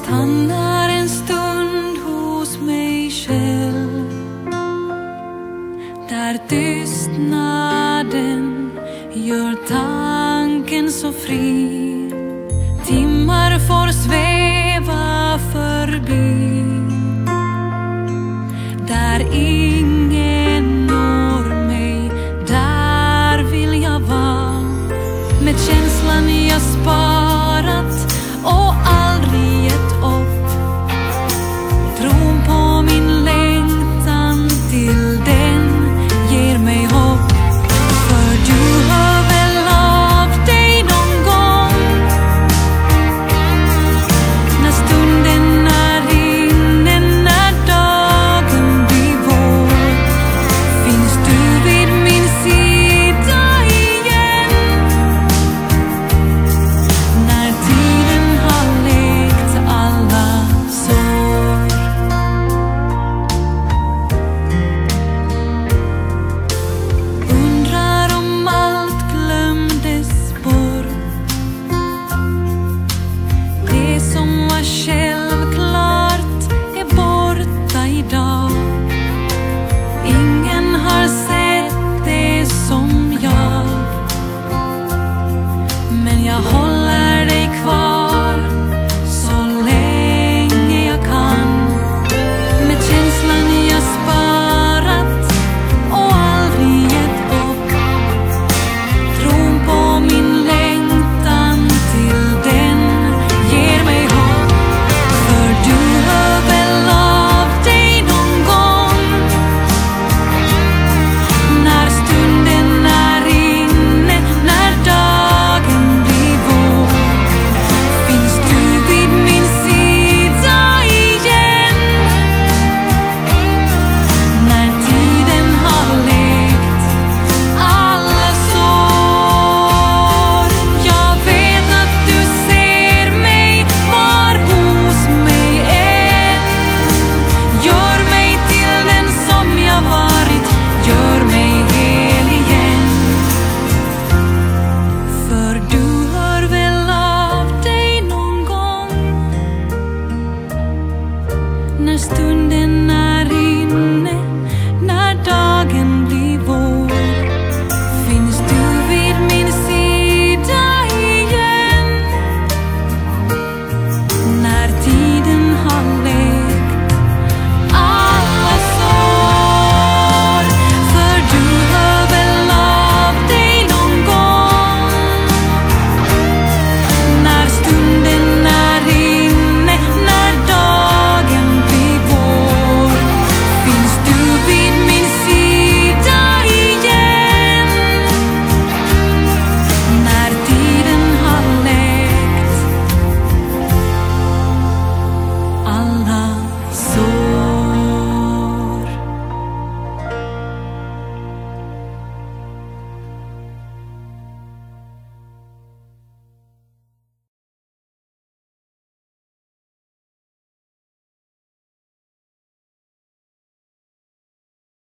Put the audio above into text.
stannar en stund hos mig själv, där tystnaden gör tanken så fri. Timmar får sväva förbi, där ingen når mig, där vill jag vara. Med känslan jag sparat och aldrig gett upp, tron på min längtan till den ger mig hopp. För du hör väl av dig någon gång, när stunden är inne, när dagen blir vår. Finns du vid min sida igen, när tiden har läkt alla sår. Undrar om allt glömdes bort, det som var självklart är borta idag. Ingen har sett det som jag, men jag håller dig kvar så länge jag kan. Med känslan jag sparat och aldrig gett upp, tron på min längtan till den ger mig hopp. För du hör väl av dig någon gång, när stunden är inne, när dagen blir vår. Finns du vid min sida igen, när tiden har läkt alla sår. Jag vet att du ser mig, var hos mig än. Gör mig till den som jag varit, gör mig hel igen. För du hör väl av dig någon gång, när stunden